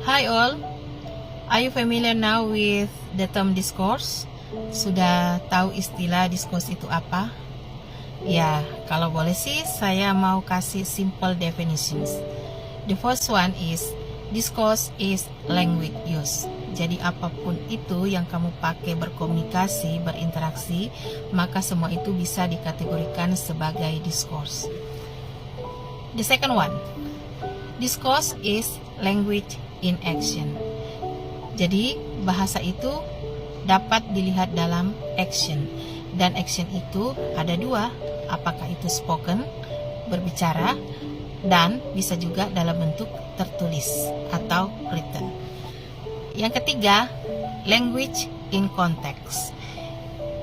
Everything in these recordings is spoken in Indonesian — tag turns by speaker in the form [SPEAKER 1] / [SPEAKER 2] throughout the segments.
[SPEAKER 1] Hi all, are you familiar now with the term discourse? Sudah tahu istilah discourse itu apa? Ya, kalau boleh sih saya mau kasih simple definitions. The first one is discourse is language use. Jadi apapun itu yang kamu pakai berkomunikasi, berinteraksi, maka semua itu bisa dikategorikan sebagai discourse. The second one, discourse is language in action. Jadi bahasa itu dapat dilihat dalam action, dan action itu ada dua, apakah itu spoken, berbicara, dan bisa juga dalam bentuk tertulis atau written. Yang ketiga, language in context.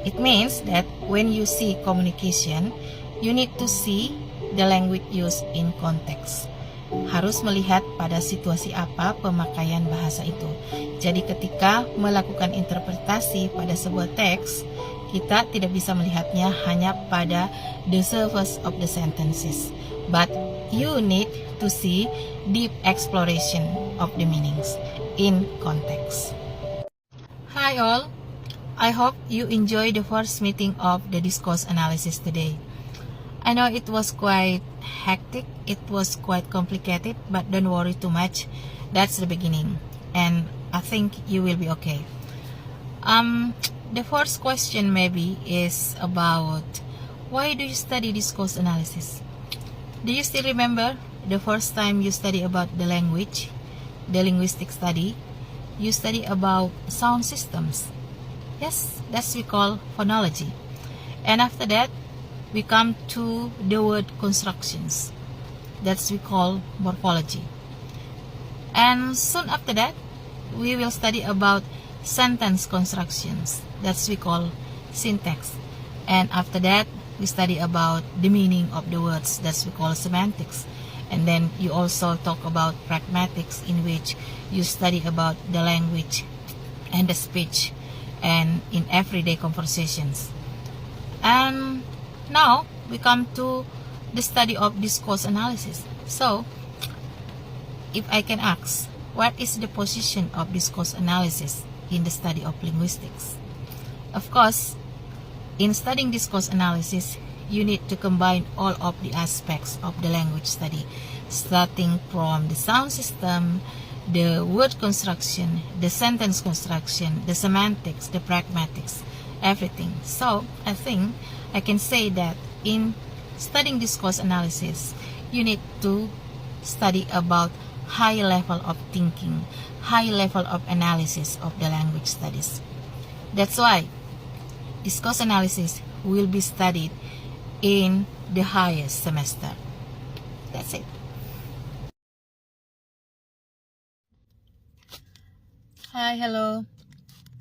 [SPEAKER 1] It means that when you see communication, you need to see the language used in context. Harus melihat pada situasi apa pemakaian bahasa itu. Jadi ketika melakukan interpretasi pada sebuah teks, kita tidak bisa melihatnya hanya pada the surface of the sentences, but you need to see deep exploration of the meanings in context. Hi all, I hope you enjoy the first meeting of the discourse analysis today. I know it was quite hectic, it was quite complicated, but don't worry too much. That's the beginning, and I think you will be okay. The first question maybe is about why do you study discourse analysis? Do you still remember the first time you study about the language, the linguistic study? You study about sound systems. Yes, that's we call phonology. And after that, we come to the word constructions. That's we call morphology. And soon after that, we will study about sentence constructions. That's we call syntax. And after that, we study about the meaning of the words. That's we call semantics. And then you also talk about pragmatics, in which you study about the language and the speech and in everyday conversations. And now we come to the study of discourse analysis. So, if I can ask, what is the position of discourse analysis in the study of linguistics? Of course, in studying discourse analysis, you need to combine all of the aspects of the language study, starting from the sound system, the word construction, the sentence construction, the semantics, the pragmatics, everything. So, I think I can say that in studying discourse analysis, you need to study about high level of thinking, high level of analysis of the language studies. That's why discourse analysis will be studied in the highest semester. That's it. Hai, hello.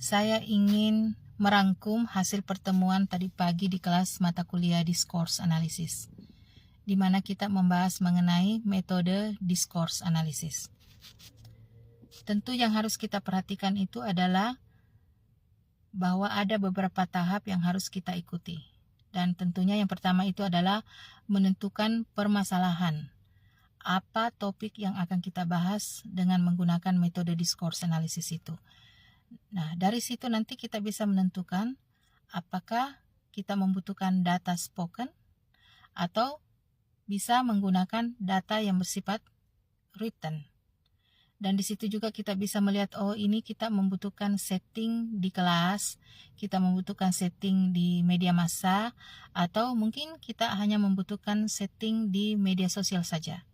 [SPEAKER 1] Saya ingin merangkum hasil pertemuan tadi pagi di kelas mata kuliah Discourse Analysis, di mana kita membahas mengenai metode Discourse Analysis. Tentu yang harus kita perhatikan itu adalah bahwa ada beberapa tahap yang harus kita ikuti. Dan tentunya yang pertama itu adalah menentukan permasalahan. Apa topik yang akan kita bahas dengan menggunakan metode Discourse Analysis itu. Nah, dari situ nanti kita bisa menentukan apakah kita membutuhkan data spoken atau bisa menggunakan data yang bersifat written. Dan di situ juga kita bisa melihat, oh ini kita membutuhkan setting di kelas, kita membutuhkan setting di media massa, atau mungkin kita hanya membutuhkan setting di media sosial saja.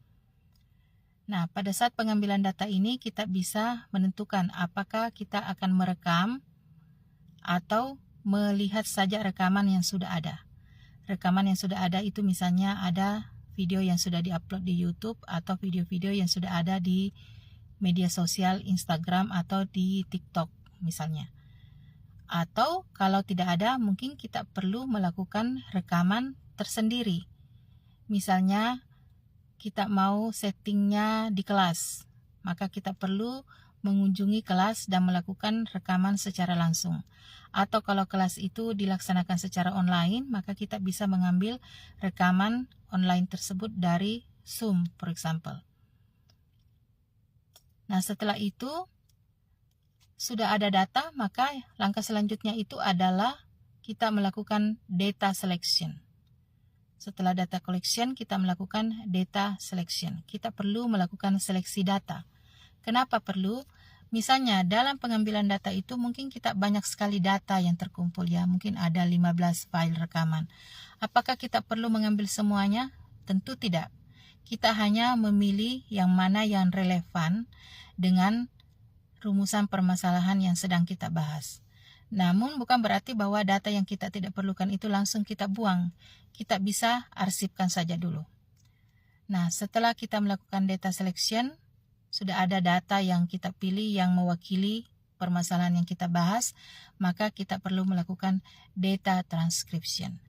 [SPEAKER 1] Nah, pada saat pengambilan data ini kita bisa menentukan apakah kita akan merekam atau melihat saja rekaman yang sudah ada. Rekaman yang sudah ada itu misalnya ada video yang sudah diupload di YouTube atau video-video yang sudah ada di media sosial Instagram atau di TikTok misalnya. Atau kalau tidak ada, mungkin kita perlu melakukan rekaman tersendiri. Misalnya kita mau settingnya di kelas, maka kita perlu mengunjungi kelas dan melakukan rekaman secara langsung. Atau kalau kelas itu dilaksanakan secara online, maka kita bisa mengambil rekaman online tersebut dari Zoom, for example. Nah, setelah itu sudah ada data, maka langkah selanjutnya itu adalah kita melakukan data selection. Setelah data collection, kita melakukan data selection. Kita perlu melakukan seleksi data. Kenapa perlu? Misalnya dalam pengambilan data itu mungkin kita banyak sekali data yang terkumpul ya. Mungkin ada 15 file rekaman. Apakah kita perlu mengambil semuanya? Tentu tidak. Kita hanya memilih yang mana yang relevan dengan rumusan permasalahan yang sedang kita bahas. Namun bukan berarti bahwa data yang kita tidak perlukan itu langsung kita buang. Kita bisa arsipkan saja dulu. Nah, setelah kita melakukan data selection, sudah ada data yang kita pilih yang mewakili permasalahan yang kita bahas, maka kita perlu melakukan data transcription.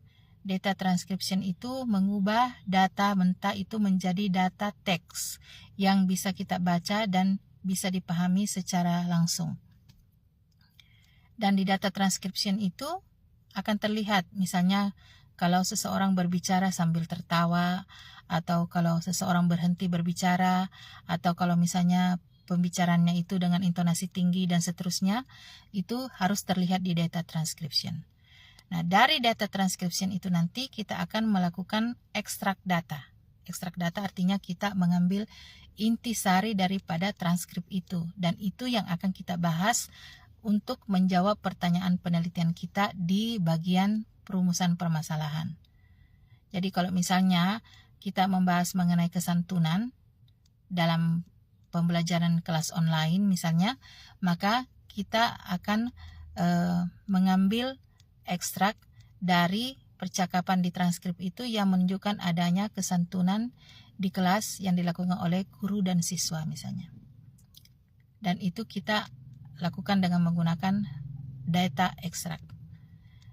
[SPEAKER 1] Data transcription itu mengubah data mentah itu menjadi data teks yang bisa kita baca dan bisa dipahami secara langsung. Dan di data transcription itu akan terlihat misalnya kalau seseorang berbicara sambil tertawa, atau kalau seseorang berhenti berbicara, atau kalau misalnya pembicaraannya itu dengan intonasi tinggi dan seterusnya, itu harus terlihat di data transcription. Nah, dari data transcription itu nanti kita akan melakukan ekstrak data. Ekstrak data artinya kita mengambil intisari daripada transkrip itu, dan itu yang akan kita bahas untuk menjawab pertanyaan penelitian kita di bagian perumusan permasalahan. Jadi kalau misalnya kita membahas mengenai kesantunan dalam pembelajaran kelas online misalnya, maka kita akan mengambil ekstrak dari percakapan di transkrip itu yang menunjukkan adanya kesantunan di kelas yang dilakukan oleh guru dan siswa misalnya. Dan itu kita lakukan dengan menggunakan data ekstrak.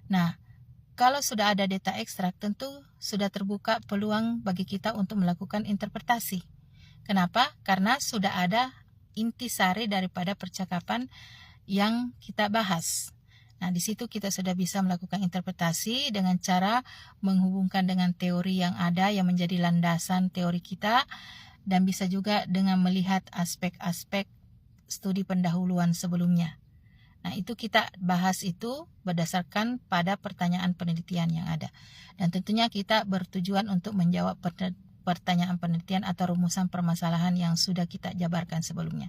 [SPEAKER 1] Nah, kalau sudah ada data ekstrak, tentu sudah terbuka peluang bagi kita untuk melakukan interpretasi. Kenapa? Karena sudah ada intisari daripada percakapan yang kita bahas. Nah, di situ kita sudah bisa melakukan interpretasi dengan cara menghubungkan dengan teori yang ada yang menjadi landasan teori kita, dan bisa juga dengan melihat aspek-aspek studi pendahuluan sebelumnya. Nah, itu kita bahas itu berdasarkan pada pertanyaan penelitian yang ada. Dan tentunya kita bertujuan untuk menjawab pertanyaan penelitian atau rumusan permasalahan yang sudah kita jabarkan sebelumnya.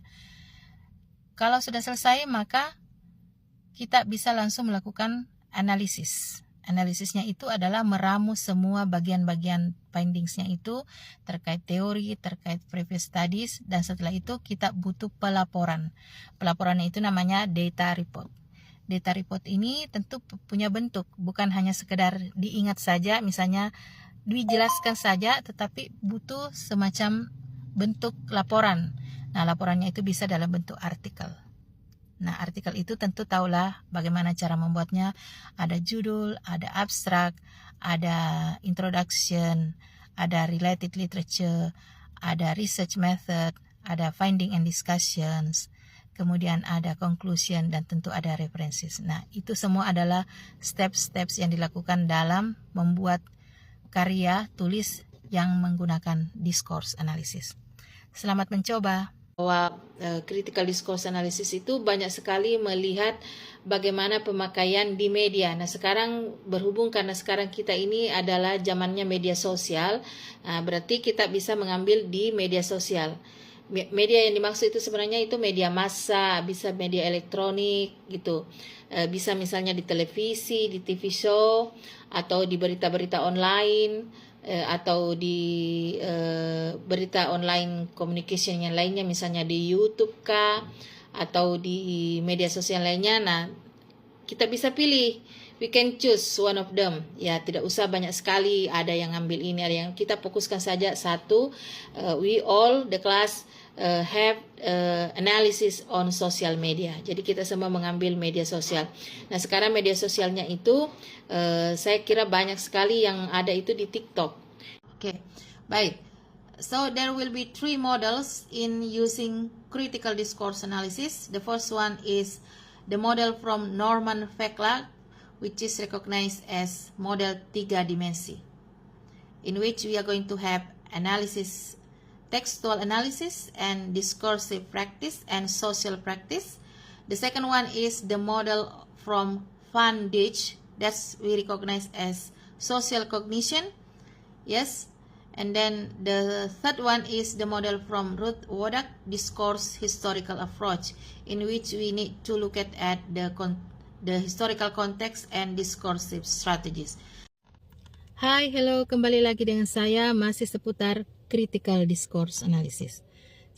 [SPEAKER 1] Kalau sudah selesai, maka kita bisa langsung melakukan analisis. Analisisnya itu adalah meramu semua bagian-bagian findingsnya itu terkait teori, terkait previous studies, dan setelah itu kita butuh pelaporan. Pelaporannya itu namanya data report. Data report ini tentu punya bentuk, bukan hanya sekedar diingat saja, misalnya dijelaskan saja, tetapi butuh semacam bentuk laporan. Nah, laporannya itu bisa dalam bentuk artikel. Nah, artikel itu tentu tahulah bagaimana cara membuatnya. Ada judul, ada abstrak, ada introduction, ada related literature, ada research method, ada finding and discussions, kemudian ada conclusion, dan tentu ada references. Nah, itu semua adalah steps-steps yang dilakukan dalam membuat karya tulis yang menggunakan discourse analysis. Selamat mencoba. Bahwa critical discourse analysis itu banyak sekali melihat bagaimana pemakaian di media. Nah, sekarang berhubung karena sekarang kita ini adalah zamannya media sosial, berarti kita bisa mengambil di media sosial. Media yang dimaksud itu sebenarnya itu media massa, bisa media elektronik gitu. Bisa misalnya di televisi, di TV show, atau di berita-berita online, atau di berita online communication yang lainnya, misalnya di YouTube kah, atau di media sosial lainnya. Nah, kita bisa pilih, we can choose one of them. Ya, tidak usah banyak sekali, ada yang ngambil ini, ada yang kita fokuskan saja satu. We all the class have analysis on social media. Jadi kita semua mengambil media sosial. Nah, sekarang media sosialnya itu saya kira banyak sekali yang ada itu di TikTok. Oke, baik. So there will be 3 models in using critical discourse analysis. The first one is the model from Norman Vekla, which is recognized as model 3 dimensi, in which we are going to have analysis textual analysis and discursive practice and social practice. The second one is the model from Van Dijk, that's we recognize as social cognition. Yes. And then the third one is the model from Ruth Wodak, discourse historical approach, in which we need to look at the historical context and discursive strategies. Hai, hello, kembali lagi dengan saya, masih seputar critical discourse analysis.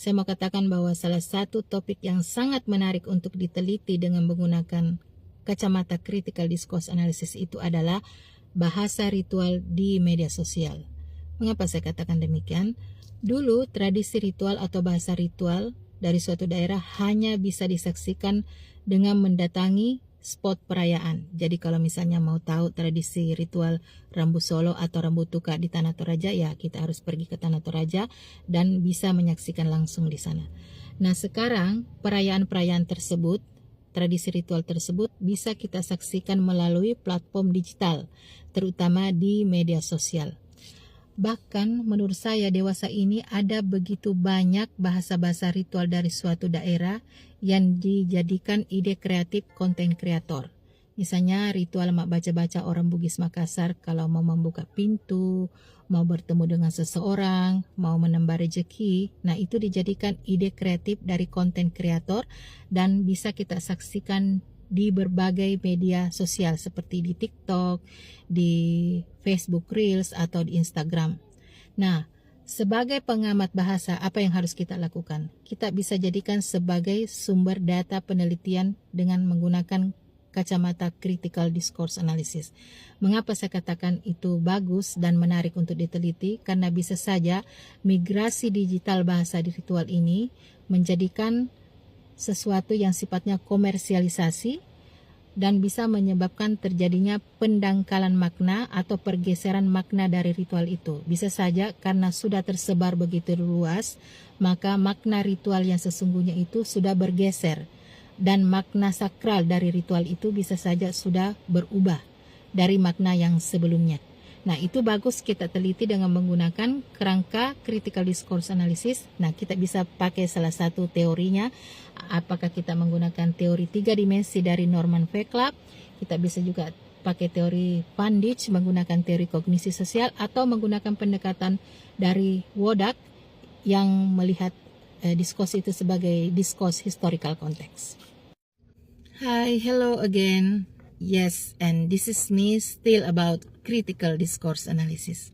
[SPEAKER 1] Saya mau katakan bahwa salah satu topik yang sangat menarik untuk diteliti dengan menggunakan kacamata critical discourse analysis itu adalah bahasa ritual di media sosial. Mengapa saya katakan demikian? Dulu tradisi ritual atau bahasa ritual dari suatu daerah hanya bisa disaksikan dengan mendatangi spot perayaan. Jadi kalau misalnya mau tahu tradisi ritual Rambu Solo atau Rambu Tuka di Tanah Toraja, ya kita harus pergi ke Tanah Toraja dan bisa menyaksikan langsung di sana. Nah sekarang perayaan-perayaan tersebut, tradisi ritual tersebut bisa kita saksikan melalui platform digital, terutama di media sosial. Bahkan menurut saya dewasa ini ada begitu banyak bahasa-bahasa ritual dari suatu daerah yang dijadikan ide kreatif konten kreator. Misalnya ritual mak baca-baca orang Bugis Makassar kalau mau membuka pintu, mau bertemu dengan seseorang, mau menambah rezeki. Nah itu dijadikan ide kreatif dari konten kreator dan bisa kita saksikan di berbagai media sosial seperti di TikTok, di Facebook Reels atau di Instagram. Nah, sebagai pengamat bahasa, apa yang harus kita lakukan? Kita bisa jadikan sebagai sumber data penelitian dengan menggunakan kacamata critical discourse analysis. Mengapa saya katakan itu bagus dan menarik untuk diteliti? Karena bisa saja migrasi digital bahasa di ritual ini menjadikan sesuatu yang sifatnya komersialisasi dan bisa menyebabkan terjadinya pendangkalan makna atau pergeseran makna dari ritual itu. Bisa saja karena sudah tersebar begitu luas, maka makna ritual yang sesungguhnya itu sudah bergeser dan makna sakral dari ritual itu bisa saja sudah berubah dari makna yang sebelumnya. Nah, itu bagus kita teliti dengan menggunakan kerangka critical discourse analysis. Nah, kita bisa pakai salah satu teorinya. Apakah kita menggunakan teori 3 dimensi dari Norman Vaclav? Kita bisa juga pakai teori Van Dijk menggunakan teori kognisi sosial atau menggunakan pendekatan dari Wodak yang melihat discourse itu sebagai discourse historical context. Hi, hello again. Yes, and this is me still about critical discourse analysis.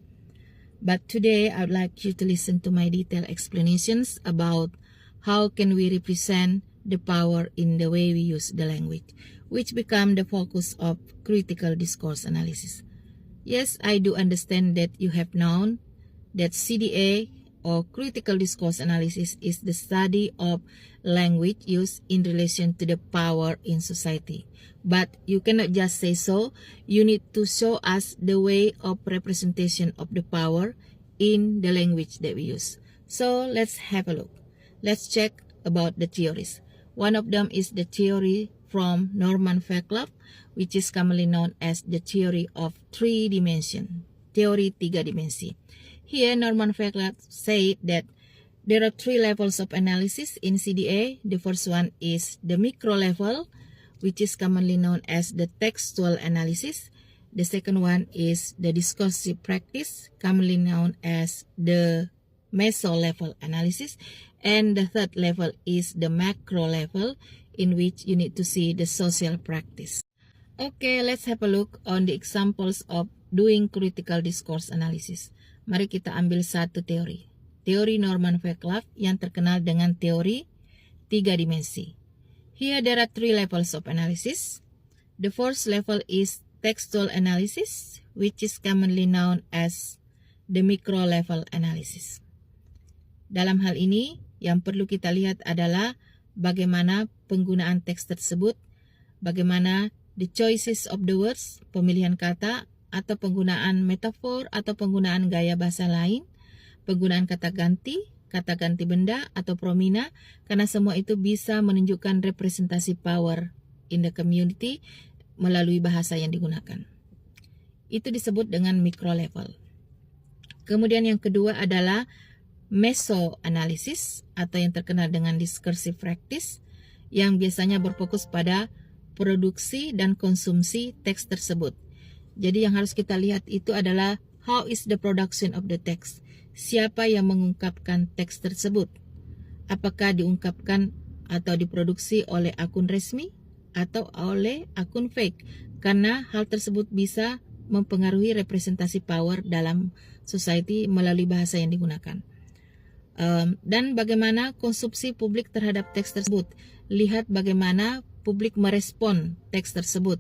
[SPEAKER 1] But today I would like you to listen to my detailed explanations about how can we represent the power in the way we use the language, which become the focus of critical discourse analysis. Yes, I do understand that you have known that CDA or critical discourse analysis is the study of language use in relation to the power in society. But you cannot just say so. You need to show us the way of representation of the power in the language that we use. So let's have a look. Let's check about the theories. One of them is the theory from Norman Vaclav, which is commonly known as the theory of 3 dimension, teori 3 dimensi. Here, Norman Vaclav said that there are 3 levels of analysis in CDA. The first one is the micro level, which is commonly known as the textual analysis. The second one is the discursive practice, commonly known as the meso level analysis. And the third level is the macro level, in which you need to see the social practice. Okay, let's have a look on the examples of doing critical discourse analysis. Mari kita ambil satu teori. Teori Norman Vaclav yang terkenal dengan teori 3 dimensi. Here there are 3 levels of analysis. The first level is textual analysis, which is commonly known as the micro level analysis. Dalam hal ini, yang perlu kita lihat adalah bagaimana penggunaan teks tersebut, bagaimana the choices of the words, pemilihan kata, atau penggunaan metafor, atau penggunaan gaya bahasa lain, penggunaan kata ganti benda, atau promina, karena semua itu bisa menunjukkan representasi power in the community melalui bahasa yang digunakan. Itu disebut dengan micro level. Kemudian yang kedua adalah mesoanalisis atau yang terkenal dengan discursive practice yang biasanya berfokus pada produksi dan konsumsi teks tersebut. Jadi yang harus kita lihat itu adalah how is the production of the text. Siapa yang mengungkapkan teks tersebut? Apakah diungkapkan atau diproduksi oleh akun resmi atau oleh akun fake? Karena hal tersebut bisa mempengaruhi representasi power dalam society melalui bahasa yang digunakan. Dan bagaimana konsumsi publik terhadap teks tersebut. Lihat bagaimana publik merespon teks tersebut.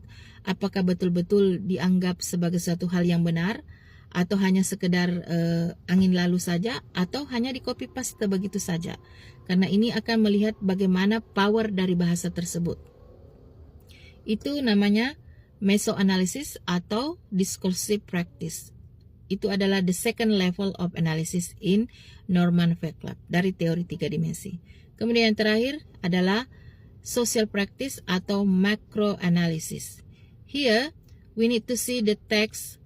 [SPEAKER 1] Apakah betul-betul dianggap sebagai suatu hal yang benar, atau hanya sekedar angin lalu saja, atau hanya di copy paste begitu saja. Karena ini akan melihat bagaimana power dari bahasa tersebut. Itu namanya mesoanalysis atau discursive practice. Itu adalah the second level of analysis in Norman Fairclough dari teori 3 dimensi. Kemudian yang terakhir adalah social practice atau macro analysis. Here, we need to see the text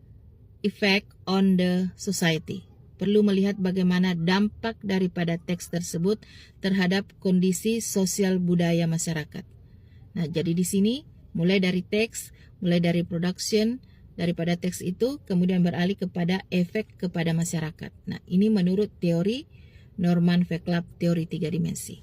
[SPEAKER 1] effect on the society. Perlu melihat bagaimana dampak daripada teks tersebut terhadap kondisi sosial budaya masyarakat. Nah, jadi di sini mulai dari teks, mulai dari production daripada teks itu, kemudian beralih kepada efek kepada masyarakat. Nah, ini menurut teori Norman Fairclough, teori 3 dimensi.